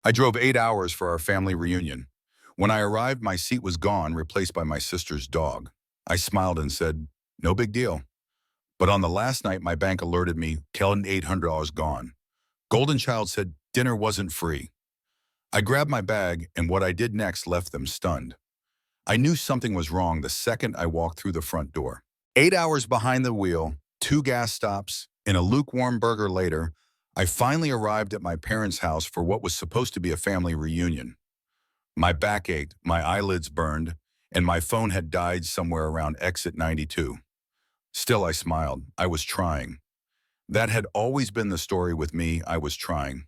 I drove 8 hours for our family reunion. When I arrived, my seat was gone, replaced by my sister's dog. I smiled and said, no big deal. But on the last night, my bank alerted me, Kellen, $800 gone. Golden Child said dinner wasn't free. I grabbed my bag, and what I did next left them stunned. I knew something was wrong the second I walked through the front door. 8 hours behind the wheel, 2 gas stops, and a lukewarm burger later, I finally arrived at my parents' house for what was supposed to be a family reunion. My back ached, my eyelids burned, and my phone had died somewhere around exit 92. Still, I smiled. I was trying. That had always been the story with me. I was trying.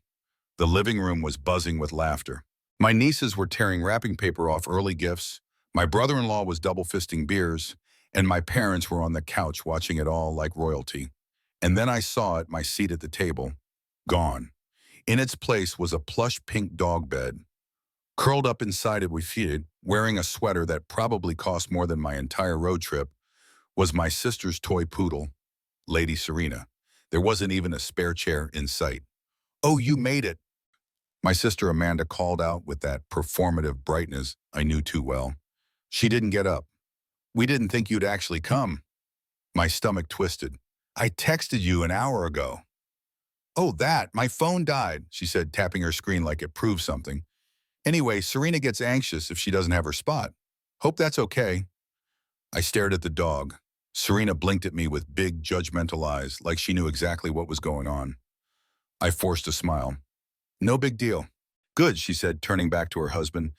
The living room was buzzing with laughter. My nieces were tearing wrapping paper off early gifts. My brother-in-law was double-fisting beers, and my parents were on the couch watching it all like royalty. And then I saw it, my seat at the table, gone. In its place was a plush pink dog bed. Curled up inside it with feet, wearing a sweater that probably cost more than my entire road trip, was my sister's toy poodle, Lady Serena. There wasn't even a spare chair in sight. "Oh, you made it," my sister Amanda called out with that performative brightness I knew too well. She didn't get up. "We didn't think you'd actually come." My stomach twisted. "I texted you an hour ago." "Oh, my phone died," she said, tapping her screen like it proved something. "Anyway, Serena gets anxious if she doesn't have her spot. Hope that's okay." I stared at the dog. Serena blinked at me with big, judgmental eyes, like she knew exactly what was going on. I forced a smile. "No big deal." "Good," she said, turning back to her husband,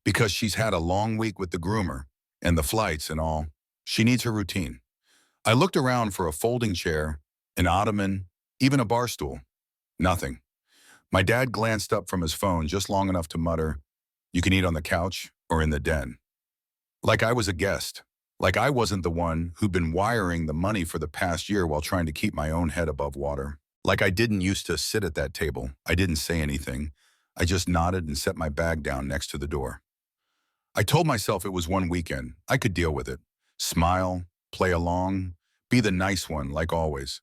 "because she's had a long week with the groomer and the flights and all. She needs her routine." I looked around for a folding chair, an ottoman, even a bar stool. Nothing. My dad glanced up from his phone just long enough to mutter, "You can eat on the couch or in the den." Like I was a guest. Like I wasn't the one who'd been wiring the money for the past year while trying to keep my own head above water. Like I didn't used to sit at that table. I didn't say anything. I just nodded and set my bag down next to the door. I told myself it was one weekend. I could deal with it. Smile, play along, be the nice one like always.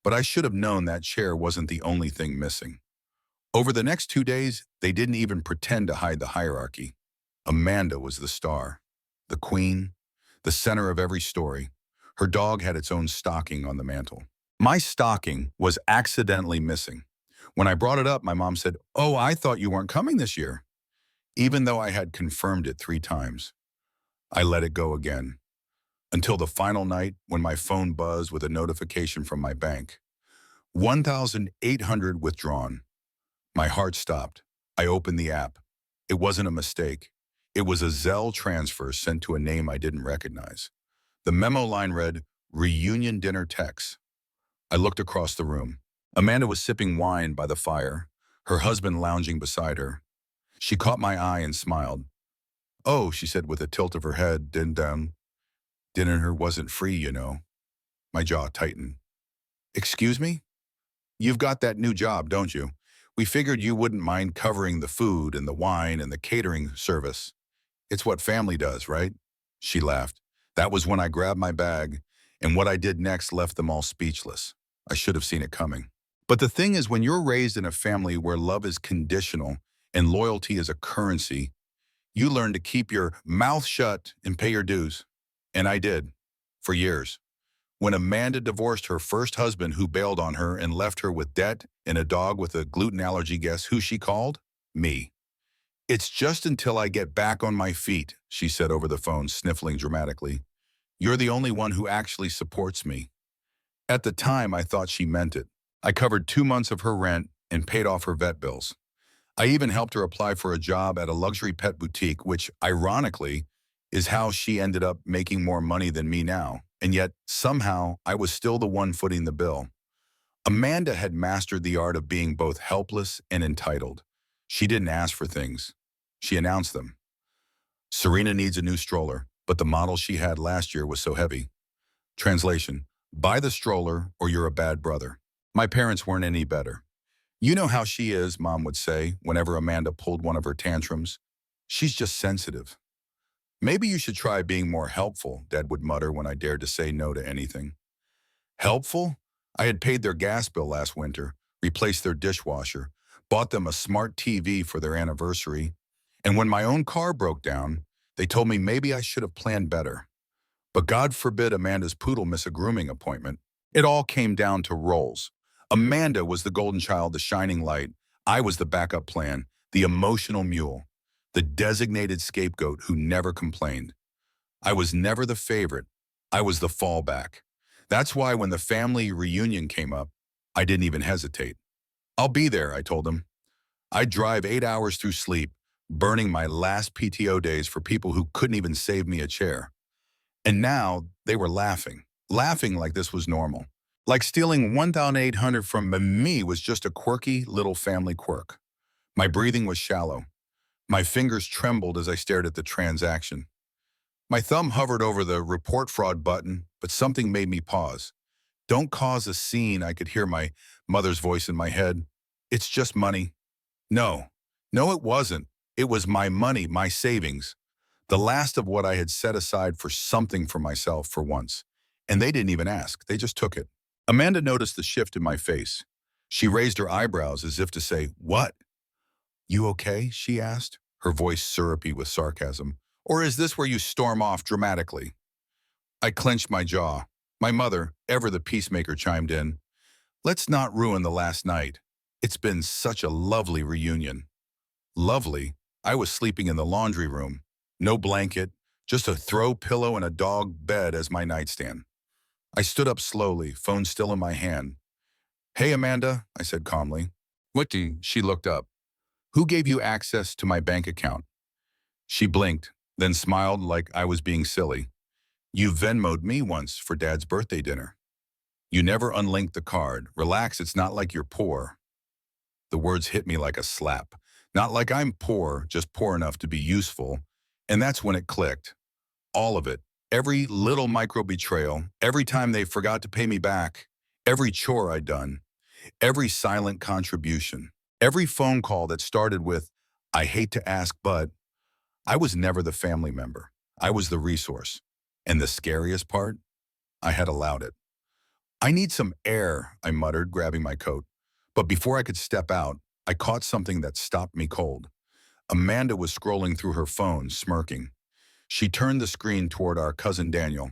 But I should have known that chair wasn't the only thing missing. Over the next 2 days, they didn't even pretend to hide the hierarchy. Amanda was the star, the queen, the center of every story. Her dog had its own stocking on the mantel. My stocking was accidentally missing. When I brought it up, my mom said, "Oh, I thought you weren't coming this year," even though I had confirmed it 3 times. I let it go again, until the final night when my phone buzzed with a notification from my bank. 1,800 withdrawn. My heart stopped. I opened the app. It wasn't a mistake. It was a Zelle transfer sent to a name I didn't recognize. The memo line read, "Reunion dinner text." I looked across the room. Amanda was sipping wine by the fire, her husband lounging beside her. She caught my eye and smiled. "Oh," she said with a tilt of her head, dinner wasn't free, you know." My jaw tightened. "Excuse me? You've got that new job, don't you? We figured you wouldn't mind covering the food and the wine and the catering service. It's what family does, right?" She laughed. That was when I grabbed my bag, and what I did next left them all speechless. I should have seen it coming. But the thing is, when you're raised in a family where love is conditional and loyalty is a currency, you learn to keep your mouth shut and pay your dues. And I did, for years. When Amanda divorced her first husband who bailed on her and left her with debt and a dog with a gluten allergy, guess who she called? Me. "It's just until I get back on my feet," she said over the phone, sniffling dramatically. "You're the only one who actually supports me." At the time, I thought she meant it. I covered 2 months of her rent and paid off her vet bills. I even helped her apply for a job at a luxury pet boutique, which, ironically, is how she ended up making more money than me now. And yet, somehow, I was still the one footing the bill. Amanda had mastered the art of being both helpless and entitled. She didn't ask for things. She announced them. "Serena needs a new stroller, but the model she had last year was so heavy." Translation: buy the stroller or you're a bad brother. My parents weren't any better. "You know how she is," Mom would say whenever Amanda pulled one of her tantrums. "She's just sensitive." "Maybe you should try being more helpful," Dad would mutter when I dared to say no to anything. Helpful? I had paid their gas bill last winter, replaced their dishwasher, bought them a smart TV for their anniversary, and when my own car broke down, they told me maybe I should have planned better. But God forbid Amanda's poodle miss a grooming appointment. It all came down to roles. Amanda was the golden child, the shining light. I was the backup plan, the emotional mule, the designated scapegoat who never complained. I was never the favorite. I was the fallback. That's why when the family reunion came up, I didn't even hesitate. I'll be there, I told them. I'd drive 8 hours through sleep, burning my last PTO days for people who couldn't even save me a chair. And now they were laughing like this was normal. Like stealing 1,800 from me was just a quirky little family quirk. My breathing was shallow. My fingers trembled as I stared at the transaction. My thumb hovered over the report fraud button, but something made me pause. Don't cause a scene, I could hear my mother's voice in my head. It's just money. No, no, it wasn't. It was my money, my savings. The last of what I had set aside for something for myself for once. And they didn't even ask, they just took it. Amanda noticed the shift in my face. She raised her eyebrows as if to say, "What? You okay?" she asked, her voice syrupy with sarcasm. "Or is this where you storm off dramatically?" I clenched my jaw. My mother, ever the peacemaker, chimed in. "Let's not ruin the last night. It's been such a lovely reunion." Lovely? I was sleeping in the laundry room. No blanket, just a throw pillow and a dog bed as my nightstand. I stood up slowly, phone still in my hand. "Hey, Amanda," I said calmly. "What do you?" She looked up. "Who gave you access to my bank account?" She blinked, then smiled like I was being silly. "You Venmo'd me once for Dad's birthday dinner. You never unlinked the card. Relax, it's not like you're poor." The words hit me like a slap. Not like I'm poor, just poor enough to be useful. And that's when it clicked. All of it. Every little micro-betrayal, every time they forgot to pay me back, every chore I'd done, every silent contribution, every phone call that started with, "I hate to ask, but..." I was never the family member. I was the resource. And the scariest part? I had allowed it. "I need some air," I muttered, grabbing my coat. But before I could step out, I caught something that stopped me cold. Amanda was scrolling through her phone, smirking. She turned the screen toward our cousin Daniel.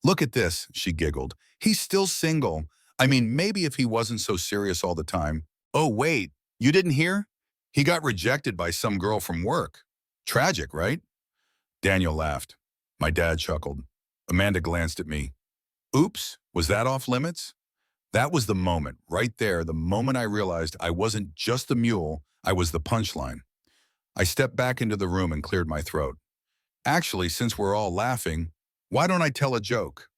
"Look at this," she giggled. "He's still single. I mean, maybe if he wasn't so serious all the time." "Oh, wait, you didn't hear? He got rejected by some girl from work. Tragic, right?" Daniel laughed. My dad chuckled. Amanda glanced at me. "Oops, was that off limits?" That was the moment, right there, the moment I realized I wasn't just the mule, I was the punchline. I stepped back into the room and cleared my throat. "Actually, since we're all laughing, why don't I tell a joke?"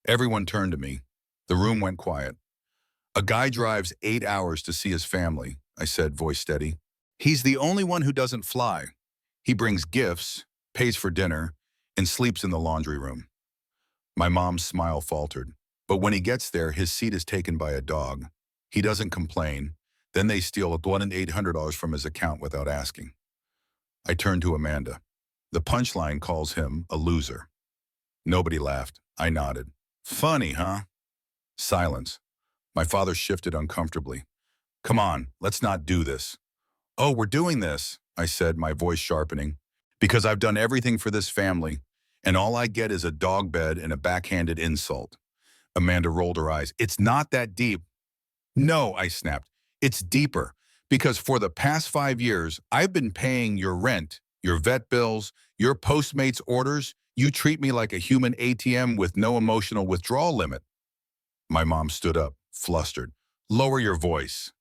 Everyone turned to me. The room went quiet. "A guy drives 8 hours to see his family," I said, voice steady. "He's the only one who doesn't fly. He brings gifts, pays for dinner, and sleeps in the laundry room." My mom's smile faltered. "But when he gets there, his seat is taken by a dog. He doesn't complain. Then they steal $1,800 from his account without asking." I turned to Amanda. "The punchline calls him a loser." Nobody laughed. I nodded. "Funny, huh?" Silence. My father shifted uncomfortably. "Come on, let's not do this." "Oh, we're doing this," I said, my voice sharpening, "because I've done everything for this family, and all I get is a dog bed and a backhanded insult." Amanda rolled her eyes. "It's not that deep." "No," I snapped. "It's deeper. Because for the past 5 years, I've been paying your rent, your vet bills, your Postmates orders. You treat me like a human ATM with no emotional withdrawal limit." My mom stood up, flustered. "Lower your voice."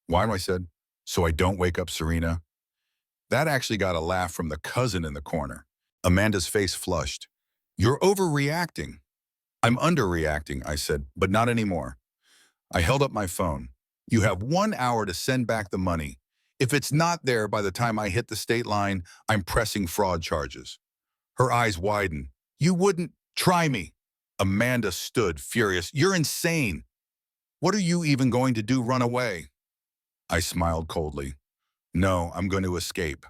"Why?" I said. "So I don't wake up Serena." That actually got a laugh from the cousin in the corner. Amanda's face flushed. "You're overreacting." "I'm underreacting," I said, "but not anymore." I held up my phone. "You have 1 hour to send back the money. If it's not there by the time I hit the state line, I'm pressing fraud charges." Her eyes widened. "You wouldn't try me." Amanda stood, furious. "You're insane. What are you even going to do, run away?" I smiled coldly. "No, I'm going to escape."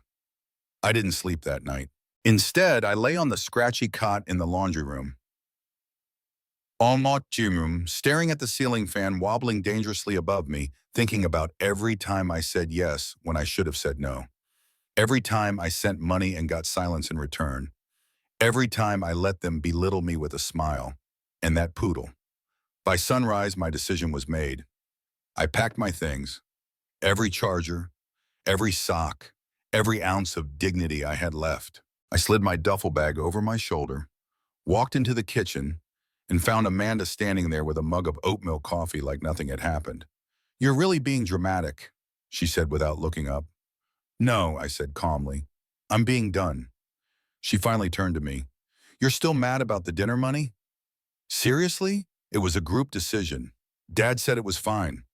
I didn't sleep that night. Instead, I lay on the scratchy cot in the laundry room. On my gym room, staring at the ceiling fan wobbling dangerously above me, thinking about every time I said yes when I should have said no. Every time I sent money and got silence in return. Every time I let them belittle me with a smile. And that poodle. By sunrise, my decision was made. I packed my things, every charger, every sock, every ounce of dignity I had left. I slid my duffel bag over my shoulder, walked into the kitchen, and found Amanda standing there with a mug of oat milk coffee like nothing had happened. "You're really being dramatic," she said without looking up. "No," I said calmly. "I'm being done." She finally turned to me. "You're still mad about the dinner money?" "Seriously? It was a group decision. Dad said it was fine."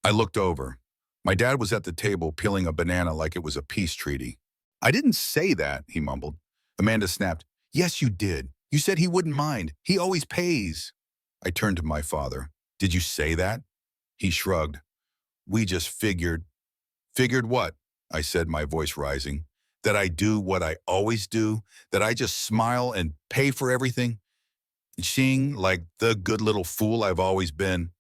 I looked over. My dad was at the table peeling a banana like it was a peace treaty. "I didn't say that," he mumbled. Amanda snapped. "Yes, you did. You said he wouldn't mind. He always pays." I turned to my father. "Did you say that?" He shrugged. "We just figured." "Figured what?" I said, my voice rising. "That I do what I always do? That I just smile and pay for everything? Seeing like the good little fool I've always been?"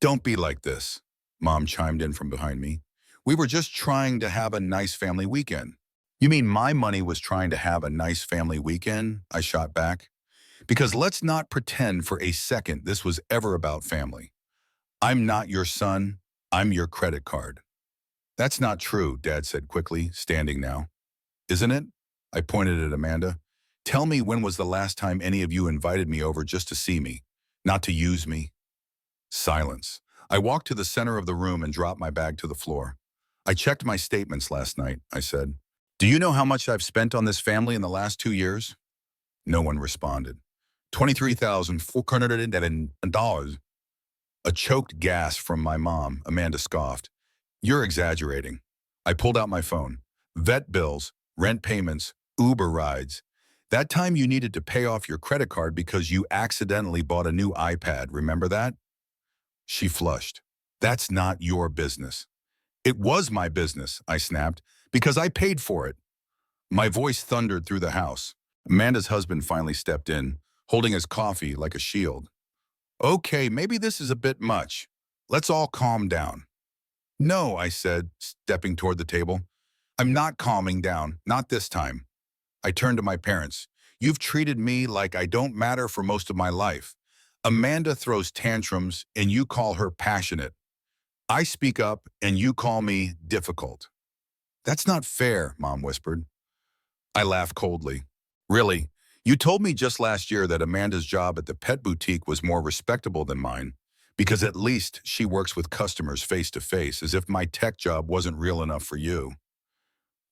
"Don't be like this," Mom chimed in from behind me. "We were just trying to have a nice family weekend." "You mean my money was trying to have a nice family weekend?" I shot back. "Because let's not pretend for a second this was ever about family. I'm not your son. I'm your credit card." "That's not true," Dad said quickly, standing now. "Isn't it?" I pointed at Amanda. "Tell me, when was the last time any of you invited me over just to see me, not to use me?" Silence. I walked to the center of the room and dropped my bag to the floor. "I checked my statements last night," I said. "Do you know how much I've spent on this family in the last 2 years?" No one responded. $23,411. A choked gasp from my mom. Amanda scoffed. "You're exaggerating." I pulled out my phone. "Vet bills, rent payments, Uber rides. That time you needed to pay off your credit card because you accidentally bought a new iPad, remember that?" She flushed. "That's not your business." "It was my business," I snapped, "because I paid for it." My voice thundered through the house. Amanda's husband finally stepped in, holding his coffee like a shield. "Okay, maybe this is a bit much. Let's all calm down." "No," I said, stepping toward the table. "I'm not calming down, not this time." I turned to my parents. "You've treated me like I don't matter for most of my life. Amanda throws tantrums and you call her passionate. I speak up and you call me difficult." "That's not fair," Mom whispered. I laughed coldly. "Really? You told me just last year that Amanda's job at the pet boutique was more respectable than mine, because at least she works with customers face to face, as if my tech job wasn't real enough for you."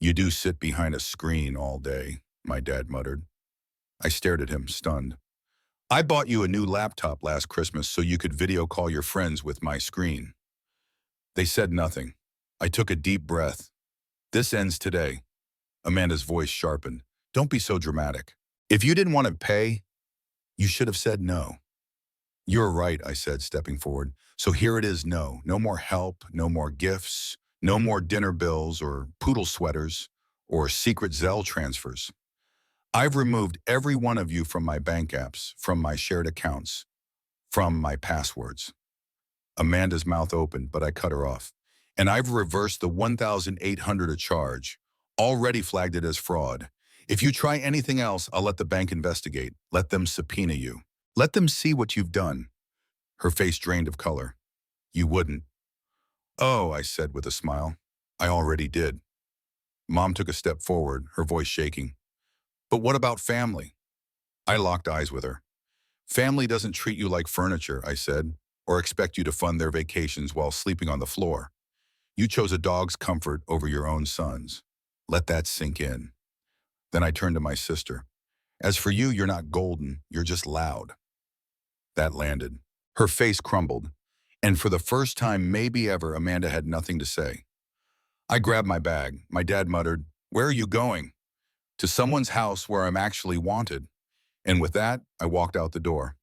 "You do sit behind a screen all day," my dad muttered. I stared at him, stunned. "I bought you a new laptop last Christmas so you could video call your friends with my screen." They said nothing. I took a deep breath. "This ends today." Amanda's voice sharpened. "Don't be so dramatic. If you didn't want to pay, you should have said no." "You're right," I said, stepping forward. "So here it is, no. No more help, no more gifts, no more dinner bills or poodle sweaters or secret Zelle transfers. I've removed every one of you from my bank apps, from my shared accounts, from my passwords." Amanda's mouth opened, but I cut her off. "And I've reversed the 1,800 a charge, already flagged it as fraud. If you try anything else, I'll let the bank investigate. Let them subpoena you. Let them see what you've done." Her face drained of color. "You wouldn't." "Oh," I said with a smile. "I already did." Mom took a step forward, her voice shaking. "But what about family?" I locked eyes with her. "Family doesn't treat you like furniture," I said, "or expect you to fund their vacations while sleeping on the floor. You chose a dog's comfort over your own son's. Let that sink in." Then I turned to my sister. "As for you, you're not golden, you're just loud." That landed. Her face crumbled, and for the first time maybe ever, Amanda had nothing to say. I grabbed my bag. My dad muttered, "Where are you going?" "To someone's house where I'm actually wanted." And with that, I walked out the door.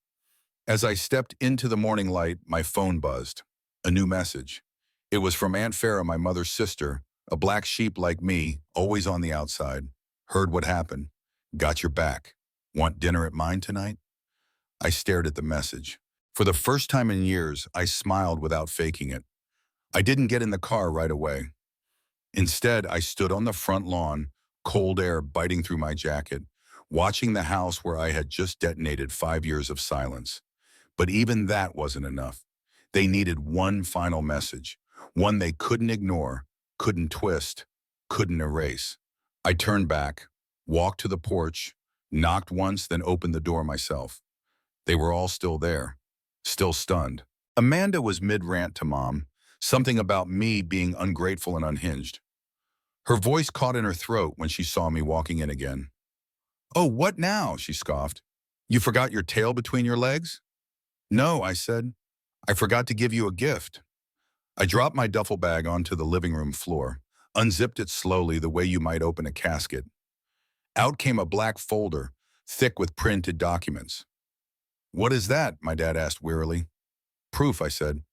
As I stepped into the morning light, my phone buzzed. A new message. It was from Aunt Farah, my mother's sister, a black sheep like me, always on the outside. "Heard what happened. Got your back. Want dinner at mine tonight?" I stared at the message. For the first time in years, I smiled without faking it. I didn't get in the car right away. Instead, I stood on the front lawn, cold air biting through my jacket, watching the house where I had just detonated 5 years of silence. But even that wasn't enough. They needed one final message, one they couldn't ignore, couldn't twist, couldn't erase. I turned back, walked to the porch, knocked once, then opened the door myself. They were all still there, still stunned. Amanda was mid-rant to Mom, something about me being ungrateful and unhinged. Her voice caught in her throat when she saw me walking in again. "Oh, what now?" she scoffed. "You forgot your tail between your legs?" "No," I said. "I forgot to give you a gift." I dropped my duffel bag onto the living room floor, unzipped it slowly the way you might open a casket. Out came a black folder, thick with printed documents. "What is that?" my dad asked wearily. "Proof," I said.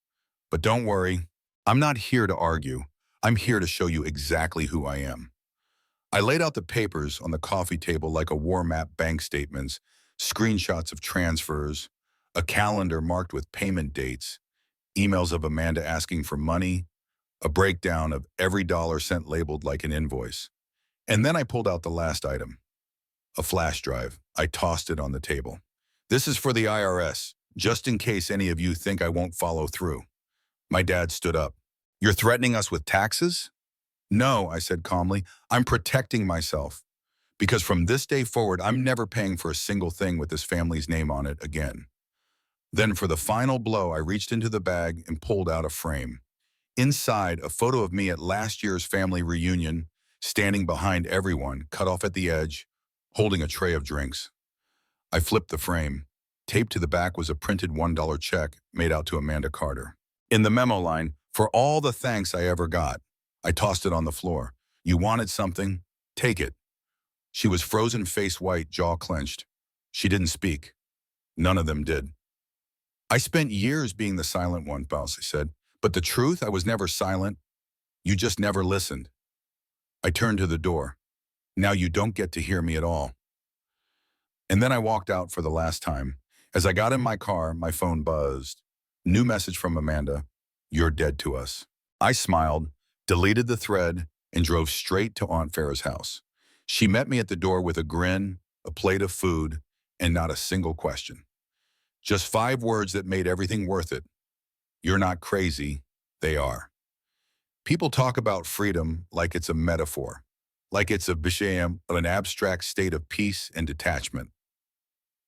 "But don't worry, I'm not here to argue. I'm here to show you exactly who I am." I laid out the papers on the coffee table like a war map: bank statements, screenshots of transfers, a calendar marked with payment dates, emails of Amanda asking for money, a breakdown of every dollar sent labeled like an invoice. And then I pulled out the last item, a flash drive. I tossed it on the table. "This is for the IRS, just in case any of you think I won't follow through." My dad stood up. "You're threatening us with taxes?" "No," I said calmly. "I'm protecting myself. Because from this day forward, I'm never paying for a single thing with this family's name on it again." Then for the final blow, I reached into the bag and pulled out a frame. Inside, a photo of me at last year's family reunion, standing behind everyone, cut off at the edge, holding a tray of drinks. I flipped the frame. Taped to the back was a printed $1 check made out to Amanda Carter. In the memo line, "For all the thanks I ever got." I tossed it on the floor. "You wanted something? Take it." She was frozen face white, jaw clenched. She didn't speak. None of them did. "I spent years being the silent one," Balsi said. "But the truth, I was never silent. You just never listened." I turned to the door. "Now you don't get to hear me at all." And then I walked out for the last time. As I got in my car, my phone buzzed. New message from Amanda: "You're dead to us." I smiled, deleted the thread, and drove straight to Aunt Farah's house. She met me at the door with a grin, a plate of food, and not a single question. Just 5 words that made everything worth it. "You're not crazy, they are." People talk about freedom like it's a metaphor, like it's a bishayam of an abstract state of peace and detachment.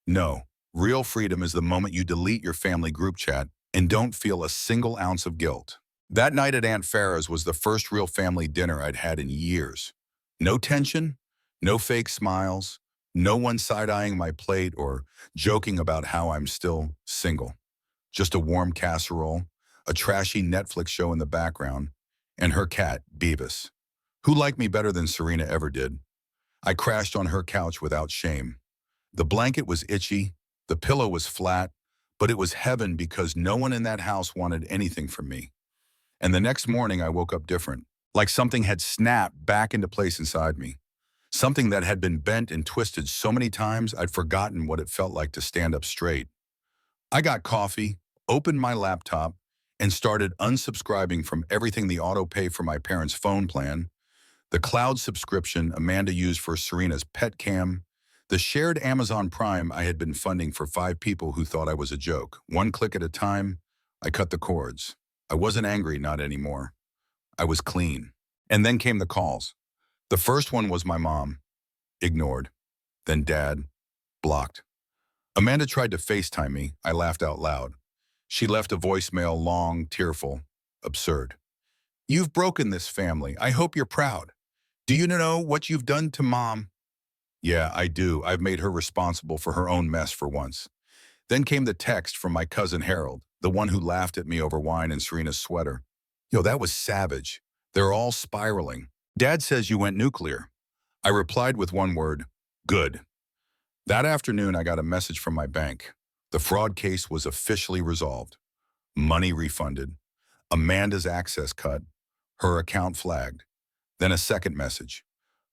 No, real freedom is the moment you delete your family group chat and don't feel a single ounce of guilt. That night at Aunt Farah's was the first real family dinner I'd had in years. No tension, no fake smiles, no one side-eyeing my plate or joking about how I'm still single. Just a warm casserole, a trashy Netflix show in the background, and her cat, Beavis, who liked me better than Serena ever did. I crashed on her couch without shame. The blanket was itchy, the pillow was flat, but it was heaven because no one in that house wanted anything from me. And the next morning I woke up different, like something had snapped back into place inside me. Something that had been bent and twisted so many times I'd forgotten what it felt like to stand up straight. I got coffee, opened my laptop, and started unsubscribing from everything: the auto pay for my parents' phone plan, the cloud subscription Amanda used for Serena's pet cam, the shared Amazon Prime I had been funding for 5 people who thought I was a joke. One click at a time, I cut the cords. I wasn't angry, not anymore. I was clean. And then came the calls. The first one was my mom. Ignored. Then Dad. Blocked. Amanda tried to FaceTime me. I laughed out loud. She left a voicemail, long, tearful, absurd. "You've broken this family. I hope you're proud. Do you know what you've done to Mom?" "Yeah, I do. I've made her responsible for her own mess for once." Then came the text from my cousin Harold, the one who laughed at me over wine and Serena's sweater. "Yo, that was savage. They're all spiraling. Dad says you went nuclear." I replied with one word: "Good." That afternoon, I got a message from my bank. The fraud case was officially resolved. Money refunded. Amanda's access cut. Her account flagged. Then a second message: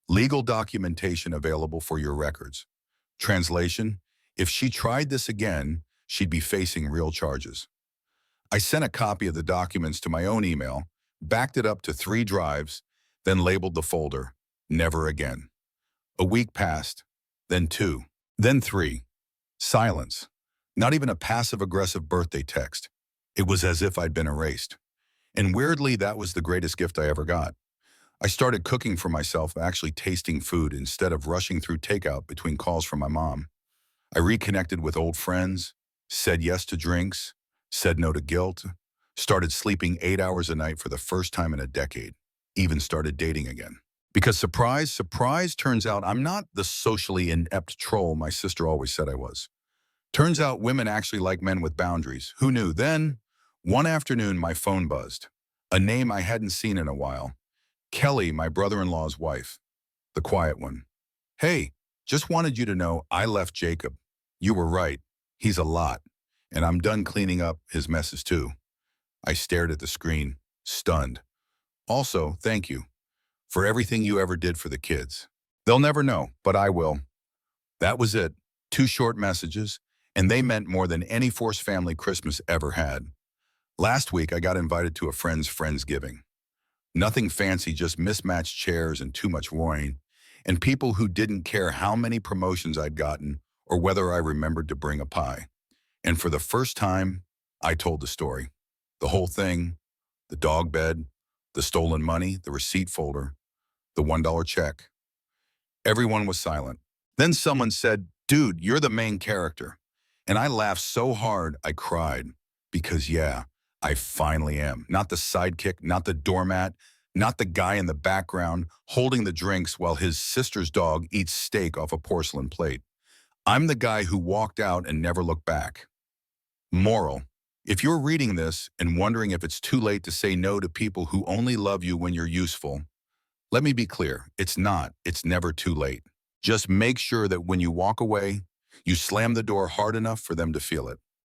"Legal documentation available for your records." Translation: if she tried this again, she'd be facing real charges. I sent a copy of the documents to my own email, backed it up to 3 drives, then labeled the folder, "Never again." A week passed, then 2, then 3. Silence. Not even a passive-aggressive birthday text. It was as if I'd been erased. And weirdly, that was the greatest gift I ever got. I started cooking for myself, actually tasting food instead of rushing through takeout between calls from my mom. I reconnected with old friends, said yes to drinks, said no to guilt, started sleeping 8 hours a night for the first time in a decade, even started dating again. Because surprise, surprise, turns out I'm not the socially inept troll my sister always said I was. Turns out women actually like men with boundaries. Who knew? Then, one afternoon, my phone buzzed. A name I hadn't seen in a while. Kelly, my brother-in-law's wife. The quiet one. "Hey, just wanted you to know I left Jacob. You were right. He's a lot. And I'm done cleaning up his messes too." I stared at the screen, stunned. "Also, thank you for everything you ever did for the kids. They'll never know, but I will." That was it. 2 short messages, and they meant more than any Force family Christmas ever had. Last week, I got invited to a friend's Friendsgiving. Nothing fancy, just mismatched chairs and too much wine, and people who didn't care how many promotions I'd gotten or whether I remembered to bring a pie. And for the first time, I told the story. The whole thing, the dog bed, the stolen money, the receipt folder, the $1 check. Everyone was silent. Then someone said, "Dude, you're the main character." And I laughed so hard I cried. Because yeah, I finally am. Not the sidekick, not the doormat, not the guy in the background holding the drinks while his sister's dog eats steak off a porcelain plate. I'm the guy who walked out and never looked back. Moral: if you're reading this and wondering if it's too late to say no to people who only love you when you're useful, let me be clear, it's not. It's never too late. Just make sure that when you walk away, you slam the door hard enough for them to feel it.